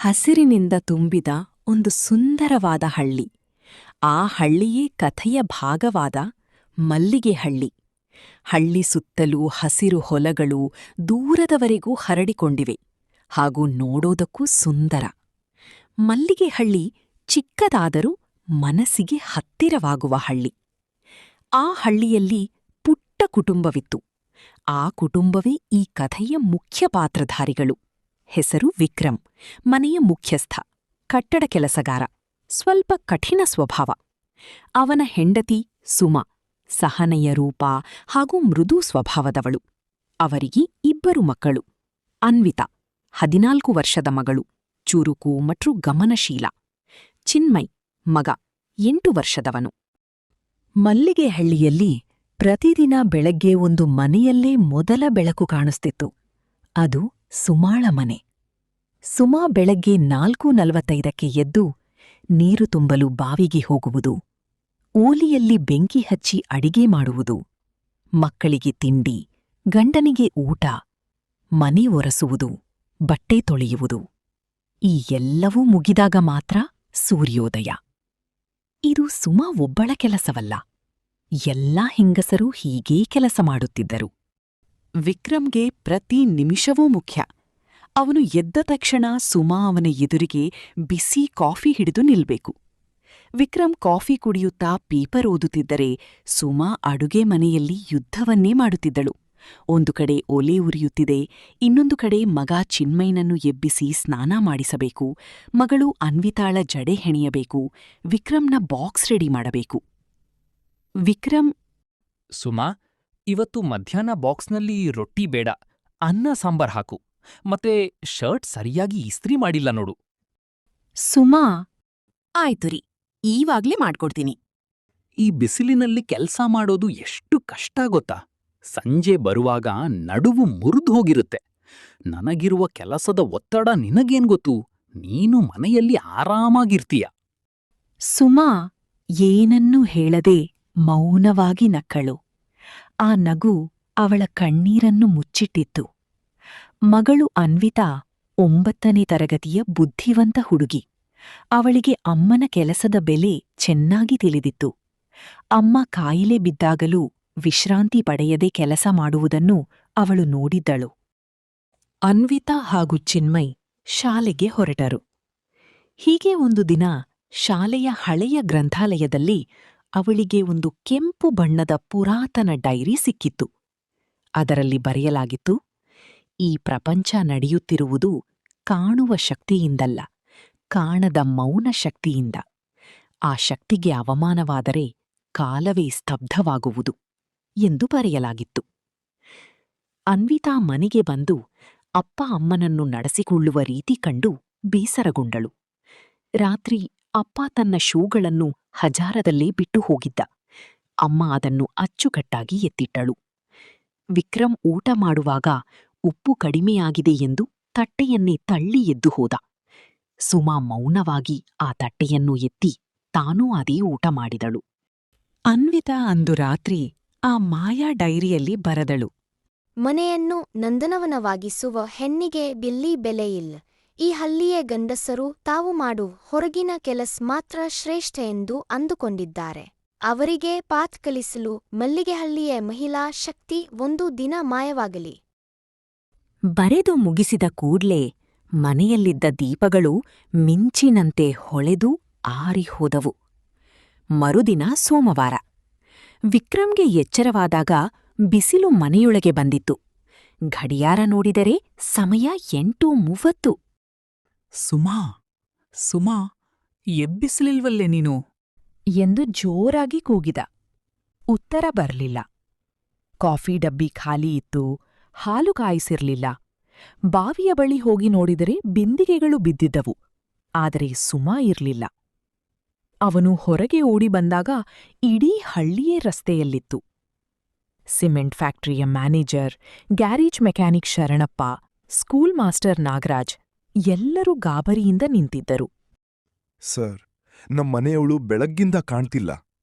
ಹಸಿರಿನಿಂದ ತುಂಬಿದ ಒಂದು ಸುಂದರವಾದ ಹಳ್ಳಿ. ಆ ಹಳ್ಳಿಯೇ ಕಥೆಯ ಭಾಗವಾದ ಮಲ್ಲಿಗೆ ಹಳ್ಳಿ. ಹಳ್ಳಿ ಸುತ್ತಲೂ ಹಸಿರು ಹೊಲಗಳು ದೂರದವರೆಗೂ ಹರಡಿಕೊಂಡಿವೆ, ಹಾಗೂ ನೋಡೋದಕ್ಕೂ ಸುಂದರ. ಮಲ್ಲಿಗೆ ಹಳ್ಳಿ ಚಿಕ್ಕದಾದರೂ ಮನಸ್ಸಿಗೆ ಹತ್ತಿರವಾಗುವ ಹಳ್ಳಿ. ಆ ಹಳ್ಳಿಯಲ್ಲಿ ಪುಟ್ಟ ಕುಟುಂಬವಿತ್ತು. ಆ ಕುಟುಂಬವೇ ಈ ಕಥೆಯ ಮುಖ್ಯ ಪಾತ್ರಧಾರಿಗಳು. ಹೆಸರು ವಿಕ್ರಮ್, ಮನೆಯ ಮುಖ್ಯಸ್ಥ, ಕಟ್ಟಡ ಕೆಲಸಗಾರ, ಸ್ವಲ್ಪ ಕಠಿಣ ಸ್ವಭಾವ. ಅವನ ಹೆಂಡತಿ ಸುಮಾ, ಸಹನೆಯ ರೂಪ ಹಾಗೂ ಮೃದು ಸ್ವಭಾವದವಳು. ಅವರಿಗೆ 2 ಮಕ್ಕಳು. ಅನ್ವಿತಾ, 14 ವರ್ಷದ ಮಗಳು, ಚುರುಕು ಮತ್ತು ಗಮನಶೀಲ. ಚಿನ್ಮಯ್, ಮಗ, 8 ವರ್ಷದವನು. ಮಲ್ಲಿಗೆ ಹಳ್ಳಿಯಲ್ಲಿ ಪ್ರತಿದಿನ ಬೆಳಗ್ಗೆ ಒಂದು ಮನೆಯಲ್ಲೇ ಮೊದಲ ಬೆಳಕು ಕಾಣಿಸ್ತಿತ್ತು. ಅದು ಸುಮಾಳ ಮನೆ. ಸುಮಾ ಬೆಳಗ್ಗೆ 4:45ಕ್ಕೆ ಎದ್ದು ನೀರು ತುಂಬಲು ಬಾವಿಗೆ ಹೋಗುವುದು, ಓಲಿಯಲ್ಲಿ ಬೆಂಕಿ ಹಚ್ಚಿ ಅಡಿಗೆ ಮಾಡುವುದು, ಮಕ್ಕಳಿಗೆ ತಿಂಡಿ, ಗಂಡನಿಗೆ ಊಟ, ಮನೆ ಒರೆಸುವುದು, ಬಟ್ಟೆ ತೊಳೆಯುವುದು. ಈ ಎಲ್ಲವೂ ಮುಗಿದಾಗ ಮಾತ್ರ ಸೂರ್ಯೋದಯ. ಇದು ಸುಮಾ ಒಬ್ಬಳ ಕೆಲಸವಲ್ಲ. ಎಲ್ಲಾ ಹೆಂಗಸರೂ ಹೀಗೇ ಕೆಲಸ ಮಾಡುತ್ತಿದ್ದರು. ವಿಕ್ರಮ್ಗೆ ಪ್ರತಿ ನಿಮಿಷವೂ ಮುಖ್ಯ. ಅವನು ಎದ್ದ ತಕ್ಷಣ ಸುಮಾ ಅವನ ಎದುರಿಗೆ ಬಿಸಿ ಕಾಫಿ ಹಿಡಿದು ನಿಲ್ಬೇಕು. ವಿಕ್ರಮ್ ಕಾಫಿ ಕುಡಿಯುತ್ತಾ ಪೇಪರ್ ಓದುತ್ತಿದ್ದರೆ ಸುಮಾ ಅಡುಗೆ ಮನೆಯಲ್ಲಿ ಯುದ್ಧವನ್ನೇ ಮಾಡುತ್ತಿದ್ದಳು. ಒಂದು ಕಡೆ ಒಲೆ ಉರಿಯುತ್ತಿದೆ, ಇನ್ನೊಂದು ಕಡೆ ಮಗ ಚಿನ್ಮಯ್ನನ್ನು ಎಬ್ಬಿಸಿ ಸ್ನಾನ ಮಾಡಿಸಬೇಕು, ಮಗಳು ಅನ್ವಿತಾಳ ಜಡೆ ಹೆಣೆಯಬೇಕು, ವಿಕ್ರಮ್ನ ಬಾಕ್ಸ್ ರೆಡಿ ಮಾಡಬೇಕು. ವಿಕ್ರಮ್, ಸುಮಾ, ಇವತ್ತು ಮಧ್ಯಾಹ್ನ ಬಾಕ್ಸ್ನಲ್ಲಿ ರೊಟ್ಟಿ ಬೇಡ, ಅನ್ನ ಸಾಂಬಾರ್ ಹಾಕು. ಮತ್ತೆ ಶರ್ಟ್ ಸರಿಯಾಗಿ ಇಸ್ತ್ರಿ ಮಾಡಿಲ್ಲ ನೋಡು. ಸುಮಾ, ಆಯ್ತು ರೀ, ಈವಾಗ್ಲೇ ಮಾಡ್ಕೊಡ್ತೀನಿ. ಈ ಬಿಸಿಲಿನಲ್ಲಿ ಕೆಲ್ಸ ಮಾಡೋದು ಎಷ್ಟು ಕಷ್ಟ ಗೊತ್ತಾ? ಸಂಜೆ ಬರುವಾಗ ನಡುವು ಮುರಿದು ಹೋಗಿರುತ್ತೆ. ನನಗಿರುವ ಕೆಲಸದ ಒತ್ತಡ ನಿನಗೇನ್ ಗೊತ್ತು? ನೀನು ಮನೆಯಲ್ಲಿ ಆರಾಮಾಗಿರ್ತೀಯ. ಸುಮಾ ಏನನ್ನೂ ಹೇಳದೆ ಮೌನವಾಗಿ ನಕ್ಕಳು. ಆ ನಗು ಅವಳ ಕಣ್ಣೀರನ್ನು ಮುಚ್ಚಿಟ್ಟಿತ್ತು. ಮಗಳು ಅನ್ವಿತಾ 9ನೇ ತರಗತಿಯ ಬುದ್ಧಿವಂತ ಹುಡುಗಿ. ಅವಳಿಗೆ ಅಮ್ಮನ ಕೆಲಸದ ಬೆಲೆ ಚೆನ್ನಾಗಿ ತಿಳಿದಿತ್ತು. ಅಮ್ಮ ಕಾಯಿಲೆ ಬಿದ್ದಾಗಲೂ ವಿಶ್ರಾಂತಿ ಪಡೆಯದೆ ಕೆಲಸ ಮಾಡುವುದನ್ನು ಅವಳು ನೋಡಿದ್ದಳು. ಅನ್ವಿತಾ ಹಾಗೂ ಚಿನ್ಮಯ್ ಶಾಲೆಗೆ ಹೊರಟರು. ಹೀಗೆ ಒಂದು ದಿನ ಶಾಲೆಯ ಹಳೆಯ ಗ್ರಂಥಾಲಯದಲ್ಲಿ ಅವಳಿಗೆ ಒಂದು ಕೆಂಪು ಬಣ್ಣದ ಪುರಾತನ ಡೈರಿ ಸಿಕ್ಕಿತ್ತು. ಅದರಲ್ಲಿ ಬರೆಯಲಾಗಿತ್ತು, ಈ ಪ್ರಪಂಚ ನಡೆಯುತ್ತಿರುವುದು ಕಾಣುವ ಶಕ್ತಿಯಿಂದಲ್ಲ, ಕಾಣದ ಮೌನ ಶಕ್ತಿಯಿಂದ. ಆ ಶಕ್ತಿಗೆ ಅವಮಾನವಾದರೆ ಕಾಲವೇ ಸ್ತಬ್ಧವಾಗುವುದು ಎಂದು ಬರೆಯಲಾಗಿತ್ತು. ಅನ್ವಿತಾ ಮನೆಗೆ ಬಂದು ಅಪ್ಪ ಅಮ್ಮನನ್ನು ನಡೆಸಿಕೊಳ್ಳುವ ರೀತಿ ಕಂಡು ಬೇಸರಗೊಂಡಳು. ರಾತ್ರಿ ಅಪ್ಪ ತನ್ನ ಶೂಗಳನ್ನು ಹಜಾರದಲ್ಲೇ ಬಿಟ್ಟು ಹೋಗಿದ್ದ. ಅಮ್ಮ ಅದನ್ನು ಅಚ್ಚುಕಟ್ಟಾಗಿ ಎತ್ತಿಟ್ಟಳು. ವಿಕ್ರಮ್ ಊಟ ಮಾಡುವಾಗ ಉಪ್ಪು ಕಡಿಮೆಯಾಗಿದೆ ಎಂದು ತಟ್ಟೆಯನ್ನೇ ತಳ್ಳಿ ಎದ್ದು ಹೋದ. ಸುಮಾ ಮೌನವಾಗಿ ಆ ತಟ್ಟೆಯನ್ನು ಎತ್ತಿ ತಾನೂ ಅದೇ ಊಟ ಮಾಡಿದಳು. ಅನ್ವಿತಾ ಅಂದು ರಾತ್ರಿ ಆ ಮಾಯಾ ಡೈರಿಯಲ್ಲಿ ಬರೆದಳು, ಮನೆಯನ್ನು ನಂದನವನವಾಗಿಸುವ ಹೆಣ್ಣಿಗೆ ಬಿಲ್ಲಿ ಬೆಲೆಯಿಲ್ಲ. ಈ ಹಳ್ಳಿಯ ಗಂಡಸರು ತಾವು ಮಾಡು ಹೊರಗಿನ ಕೆಲಸ ಮಾತ್ರ ಶ್ರೇಷ್ಠ ಎಂದು ಅಂದುಕೊಂಡಿದ್ದಾರೆ. ಅವರಿಗೆ ಪಾಠ ಕಲಿಸಲು ಮಲ್ಲಿಗೆಹಳ್ಳಿಯ ಮಹಿಳಾ ಶಕ್ತಿ ಒಂದು ದಿನ ಮಾಯವಾಗಲಿ. ಬರೆದು ಮುಗಿಸಿದ ಕೂಡ್ಲೇ ಮನೆಯಲ್ಲಿದ್ದ ದೀಪಗಳು ಮಿಂಚಿನಂತೆ ಹೊಳೆದು ಆರಿಹೋದವು. ಮರುದಿನ ಸೋಮವಾರ. ವಿಕ್ರಮ್ಗೆ ಎಚ್ಚರವಾದಾಗ ಬಿಸಿಲು ಮನೆಯೊಳಗೆ ಬಂದಿತ್ತು. ಗಡಿಯಾರ ನೋಡಿದರೆ ಸಮಯ 8:30. ಸುಮಾ, ಸುಮಾ, ಎಬ್ಬಿಸಲಿಲ್ವಲ್ಲೇ ನೀನು? ಎಂದು ಜೋರಾಗಿ ಕೂಗಿದ. ಉತ್ತರ ಬರ್ಲಿಲ್ಲ. ಕಾಫಿ ಡಬ್ಬಿ ಖಾಲಿ ಇತ್ತು, ಹಾಲು ಕಾಯಿಸಿರ್ಲಿಲ್ಲ. ಬಾವಿಯ ಬಳಿ ಹೋಗಿ ನೋಡಿದರೆ ಬಿಂದಿಗೆಗಳು ಬಿದ್ದಿದ್ದವು, ಆದರೆ ಸುಮಾ ಇರ್ಲಿಲ್ಲ. ಅವನು ಹೊರಗೆ ಓಡಿ ಬಂದಾಗ ಇಡೀ ಹಳ್ಳಿಯೇ ರಸ್ತೆಯಲ್ಲಿತ್ತು. ಸಿಮೆಂಟ್ ಫ್ಯಾಕ್ಟರಿಯ manager, garage mechanic Sharanappa, school master Nagaraj ಎಲ್ಲರೂ ಗಾಬರಿಯಿಂದ ನಿಂತಿದ್ದರು. ಸರ್, ನಮ್ಮನೆಯವಳು ಬೆಳಗ್ಗಿಂದ ಕಾಣ್ತಿಲ್ಲ.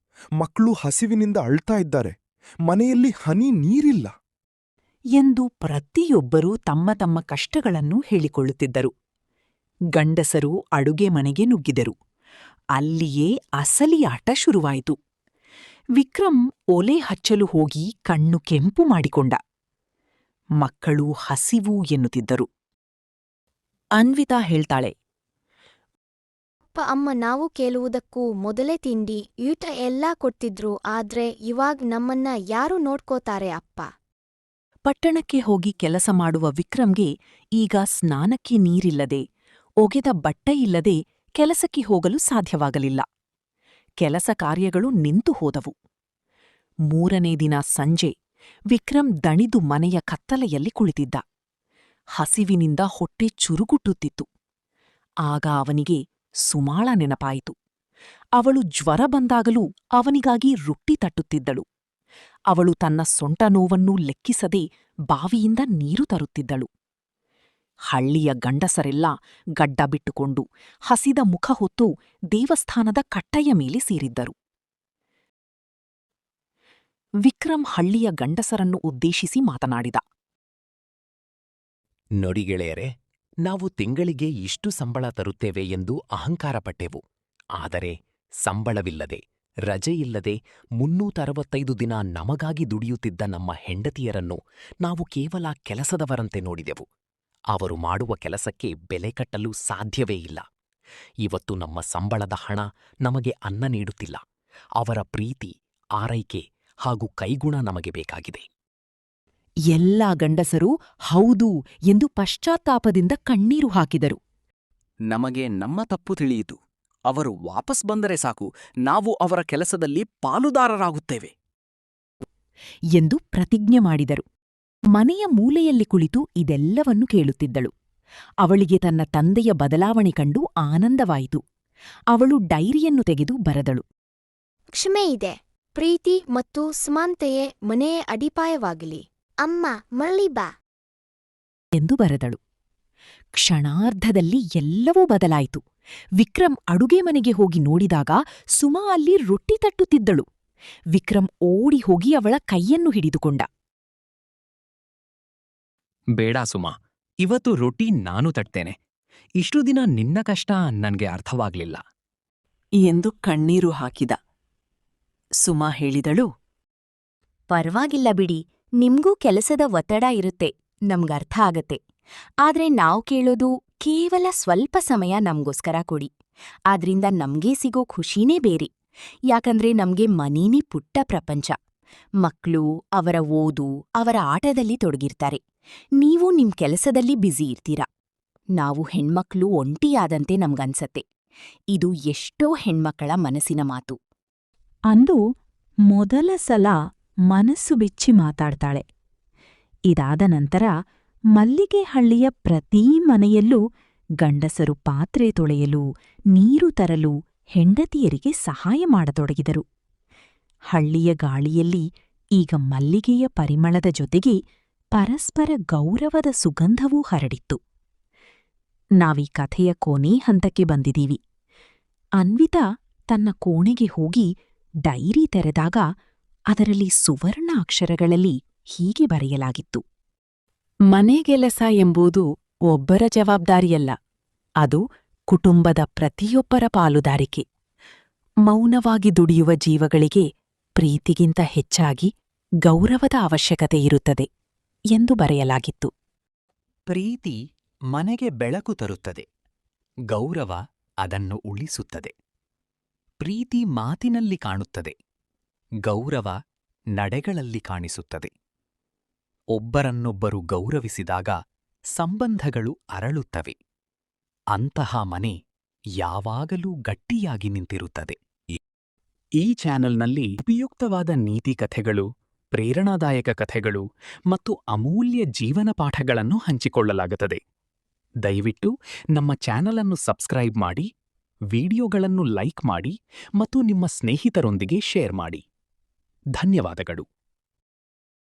ಮಕ್ಕಳು ಹಸಿವಿನಿಂದ ಅಳ್ತಾ ಇದ್ದಾರೆ. ಮನೆಯಲ್ಲಿ ಹನಿ ನೀರಿಲ್ಲ ಎಂದು ಪ್ರತಿಯೊಬ್ಬರೂ ತಮ್ಮ ತಮ್ಮ ಕಷ್ಟಗಳನ್ನು ಹೇಳಿಕೊಳ್ಳುತ್ತಿದ್ದರು. ಗಂಡಸರು ಅಡುಗೆ ಮನೆಗೆ ನುಗ್ಗಿದರು. ಅಲ್ಲಿಯೇ ಅಸಲಿ ಆಟ ಶುರುವಾಯಿತು. ವಿಕ್ರಮ್ ಒಲೆ ಹಚ್ಚಲು ಹೋಗಿ ಕಣ್ಣು ಕೆಂಪು ಮಾಡಿಕೊಂಡ. ಮಕ್ಕಳು ಹಸಿವು ಎನ್ನುತ್ತಿದ್ದರು. ಅನ್ವಿತಾ ಹೇಳ್ತಾಳೆ, ಅಮ್ಮ ನಾವು ಕೇಳುವುದಕ್ಕೂ ಮೊದಲೇ ತಿಂಡಿ ಊಟ ಎಲ್ಲ ಕೊಡ್ತಿದ್ರು, ಆದ್ರೆ ಇವಾಗ್ ನಮ್ಮನ್ನ ಯಾರು ನೋಡ್ಕೋತಾರೆ ಅಪ್ಪ. ಪಟ್ಟಣಕ್ಕೆ ಹೋಗಿ ಕೆಲಸ ಮಾಡುವ ವಿಕ್ರಮ್ಗೆ ಈಗ ಸ್ನಾನಕ್ಕೆ ನೀರಿಲ್ಲದೆ, ಒಗೆದ ಬಟ್ಟೆಯಿಲ್ಲದೆ ಕೆಲಸಕ್ಕೆ ಹೋಗಲು ಸಾಧ್ಯವಾಗಲಿಲ್ಲ. ಕೆಲಸ ಕಾರ್ಯಗಳು ನಿಂತು ಹೋದವು. 3ನೇ ದಿನ ಸಂಜೆ ವಿಕ್ರಮ್ ದಣಿದು ಮನೆಯ ಕತ್ತಲೆಯಲ್ಲಿ ಕುಳಿತಿದ್ದ. ಹಸಿವಿನಿಂದ ಹೊಟ್ಟೆ ಚುರುಗುಟ್ಟುತ್ತಿತ್ತು. ಆಗ ಅವನಿಗೆ ಸುಮಾಳ ನೆನಪಾಯಿತು. ಅವಳು ಜ್ವರ ಬಂದಾಗಲೂ ಅವನಿಗಾಗಿ ರೊಟ್ಟಿ ತಟ್ಟುತ್ತಿದ್ದಳು. ಅವಳು ತನ್ನ ಸೊಂಟ ನೋವನ್ನೂ ಲೆಕ್ಕಿಸದೆ ಬಾವಿಯಿಂದ ನೀರು ತರುತ್ತಿದ್ದಳು. ಹಳ್ಳಿಯ ಗಂಡಸರೆಲ್ಲ ಗಡ್ಡ ಬಿಟ್ಟುಕೊಂಡು ಹಸಿದ ಮುಖ ಹೊತ್ತು ದೇವಸ್ಥಾನದ ಕಟ್ಟೆಯ ಮೇಲೆ ಸೇರಿದ್ದರು. ವಿಕ್ರಮ್ ಹಳ್ಳಿಯ ಗಂಡಸರನ್ನು ಉದ್ದೇಶಿಸಿ ಮಾತನಾಡಿದ. ನೋಡಿ ಗೆಳೆಯರೆ, ನಾವು ತಿಂಗಳಿಗೆ ಇಷ್ಟು ಸಂಬಳ ತರುತ್ತೇವೆ ಎಂದು ಅಹಂಕಾರಪಟ್ಟೆವು. ಆದರೆ ಸಂಬಳವಿಲ್ಲದೆ, ರಜೆಯಿಲ್ಲದೆ 365 ದಿನ ನಮಗಾಗಿ ದುಡಿಯುತ್ತಿದ್ದ ನಮ್ಮ ಹೆಂಡತಿಯರನ್ನು ನಾವು ಕೇವಲ ಕೆಲಸದವರಂತೆ ನೋಡಿದೆವು. ಅವರು ಮಾಡುವ ಕೆಲಸಕ್ಕೆ ಬೆಲೆ ಕಟ್ಟಲು ಸಾಧ್ಯವೇ ಇಲ್ಲ. ಇವತ್ತು ನಮ್ಮ ಸಂಬಳದ ಹಣ ನಮಗೆ ಅನ್ನ ನೀಡುತ್ತಿಲ್ಲ. ಅವರ ಪ್ರೀತಿ, ಆರೈಕೆ ಹಾಗೂ ಕೈಗುಣ ನಮಗೆ ಬೇಕಾಗಿದೆ. ಎಲ್ಲಾ ಗಂಡಸರು ಹೌದು ಎಂದು ಪಶ್ಚಾತ್ತಾಪದಿಂದ ಕಣ್ಣೀರು ಹಾಕಿದರು. ನಮಗೆ ನಮ್ಮ ತಪ್ಪು ತಿಳಿಯಿತು. ಅವರು ವಾಪಸ್ ಬಂದರೆ ಸಾಕು, ನಾವು ಅವರ ಕೆಲಸದಲ್ಲಿ ಪಾಲುದಾರರಾಗುತ್ತೇವೆ ಎಂದು ಪ್ರತಿಜ್ಞೆ ಮಾಡಿದರು. ಮನೆಯ ಮೂಲೆಯಲ್ಲಿ ಕುಳಿತು ಇದೆಲ್ಲವನ್ನು ಕೇಳುತ್ತಿದ್ದಳು. ಅವಳಿಗೆ ತನ್ನ ತಂದೆಯ ಬದಲಾವಣೆ ಕಂಡು ಆನಂದವಾಯಿತು. ಅವಳು ಡೈರಿಯನ್ನು ತೆಗೆದು ಬರೆದಳು. ಕ್ಷಮೆ ಇದೆ, ಪ್ರೀತಿ ಮತ್ತು ಸಮಾನತೆಯೇ ಮನೆಯ ಅಡಿಪಾಯವಾಗಲಿ. ಅಮ್ಮ ಮರಳಿ ಬಾ ಎಂದು ಬರೆದಳು. ಕ್ಷಣಾರ್ಧದಲ್ಲಿ ಎಲ್ಲವೂ ಬದಲಾಯಿತು. ವಿಕ್ರಮ್ ಅಡುಗೆ ಮನೆಗೆ ಹೋಗಿ ನೋಡಿದಾಗ ಸುಮಾ ಅಲ್ಲಿ ರೊಟ್ಟಿ ತಟ್ಟುತ್ತಿದ್ದಳು. ವಿಕ್ರಮ್ ಓಡಿ ಹೋಗಿ ಅವಳ ಕೈಯನ್ನು ಹಿಡಿದುಕೊಂಡ. ಬೇಡ ಸುಮಾ, ಇವತ್ತು ರೊಟ್ಟಿ ನಾನು ತಟ್ಟೇನೆ. ಇಷ್ಟು ದಿನ ನಿನ್ನ ಕಷ್ಟ ನನ್ಗೆ ಅರ್ಥವಾಗ್ಲಿಲ್ಲ ಎಂದು ಕಣ್ಣೀರು ಹಾಕಿದ. ಸುಮಾ ಹೇಳಿದಳು, ಪರ್ವಾಗಿಲ್ಲ ಬಿಡಿ, ನಿಮ್ಗೂ ಕೆಲಸದ ಒತ್ತಡ ಇರುತ್ತೆ, ನಮ್ಗರ್ಥ ಆಗತ್ತೆ. ಆದ್ರೆ ನಾವ್ ಕೇಳೋದು ಕೇವಲ ಸ್ವಲ್ಪ ಸಮಯ ನಮ್ಗೋಸ್ಕರ ಕೊಡಿ. ಆದ್ರಿಂದ ನಮ್ಗೇ ಸಿಗೋ ಖುಷಿನೇ ಬೇರೆ. ಯಾಕಂದ್ರೆ ನಮ್ಗೆ ಮನೇನೇ ಪುಟ್ಟ ಪ್ರಪಂಚ. ಮಕ್ಳು, ಅವರ ಓದು, ಅವರ ಆಟದಲ್ಲಿ ತೊಡಗಿರ್ತಾರೆ. ನೀವು ನಿಮ್ ಕೆಲಸದಲ್ಲಿ ಬ್ಯುಸಿ ಇರ್ತೀರ. ನಾವು ಹೆಣ್ಮಕ್ಳು ಒಂಟಿಯಾದಂತೆ ನಮ್ಗನ್ಸತ್ತೆ. ಇದು ಎಷ್ಟೋ ಹೆಣ್ಮಕ್ಕಳ ಮನಸ್ಸಿನ ಮಾತು. ಅಂದು ಮೊದಲ ಸಲ ಮನಸ್ಸು ಬಿಚ್ಚಿ ಮಾತಾಡ್ತಾಳೆ. ಇದಾದ ನಂತರ ಮಲ್ಲಿಗೆ ಹಳ್ಳಿಯ ಪ್ರತೀ ಮನೆಯಲ್ಲೂ ಗಂಡಸರು ಪಾತ್ರೆ ತೊಳೆಯಲು, ನೀರು ತರಲು ಹೆಂಡತಿಯರಿಗೆ ಸಹಾಯ ಮಾಡತೊಡಗಿದರು. ಹಳ್ಳಿಯ ಗಾಳಿಯಲ್ಲಿ ಈಗ ಮಲ್ಲಿಗೆಯ ಪರಿಮಳದ ಜೊತೆಗೆ ಪರಸ್ಪರ ಗೌರವದ ಸುಗಂಧವೂ ಹರಡಿತ್ತು. ನಾವೀ ಕಥೆಯ ಕೊನೇ ಹಂತಕ್ಕೆ ಬಂದಿದೀವಿ. ಅನ್ವಿತಾ ತನ್ನ ಕೋಣೆಗೆ ಹೋಗಿ ಡೈರಿ ತೆರೆದಾಗ ಅದರಲ್ಲಿ ಸುವರ್ಣ ಅಕ್ಷರಗಳಲ್ಲಿ ಹೀಗೆ ಬರೆಯಲಾಗಿತ್ತು: ಮನೆಗೆಲಸ ಎಂಬುದು ಒಬ್ಬರ ಜವಾಬ್ದಾರಿಯಲ್ಲ, ಅದು ಕುಟುಂಬದ ಪ್ರತಿಯೊಬ್ಬರ ಪಾಲುದಾರಿಕೆ. ಮೌನವಾಗಿ ದುಡಿಯುವ ಜೀವಗಳಿಗೆ ಪ್ರೀತಿಗಿಂತ ಹೆಚ್ಚಾಗಿ ಗೌರವದ ಅವಶ್ಯಕತೆ ಇರುತ್ತದೆ ಎಂದು ಬರೆಯಲಾಗಿತ್ತು. ಪ್ರೀತಿ ಮನೆಗೆ ಬೆಳಕು ತರುತ್ತದೆ, ಗೌರವ ಅದನ್ನು ಉಳಿಸುತ್ತದೆ. ಪ್ರೀತಿ ಮಾತಿನಲ್ಲಿ ಕಾಣುತ್ತದೆ, ಗೌರವ ನಡೆಗಳಲ್ಲಿ ಕಾಣಿಸುತ್ತದೆ. ಒಬ್ಬರನ್ನೊಬ್ಬರು ಗೌರವಿಸಿದಾಗ ಸಂಬಂಧಗಳು ಅರಳುತ್ತವೆ. ಅಂತಹ ಮನೆ ಯಾವಾಗಲೂ ಗಟ್ಟಿಯಾಗಿ ನಿಂತಿರುತ್ತದೆ. ಈ ಚಾನೆಲ್ನಲ್ಲಿ ಉಪಯುಕ್ತವಾದ ನೀತಿ ಕಥೆಗಳು, ಪ್ರೇರಣಾದಾಯಕ ಕಥೆಗಳು ಮತ್ತು ಅಮೂಲ್ಯ ಜೀವನ ಪಾಠಗಳನ್ನು ಹಂಚಿಕೊಳ್ಳಲಾಗುತ್ತದೆ. ದಯವಿಟ್ಟು ನಮ್ಮ ಚಾನೆಲ್ ಅನ್ನು ಸಬ್ಸ್ಕ್ರೈಬ್ ಮಾಡಿ, ವಿಡಿಯೋಗಳನ್ನು ಲೈಕ್ ಮಾಡಿ ಮತ್ತು ನಿಮ್ಮ ಸ್ನೇಹಿತರೊಂದಿಗೆ ಶೇರ್ ಮಾಡಿ. ಧನ್ಯವಾದಗಳು.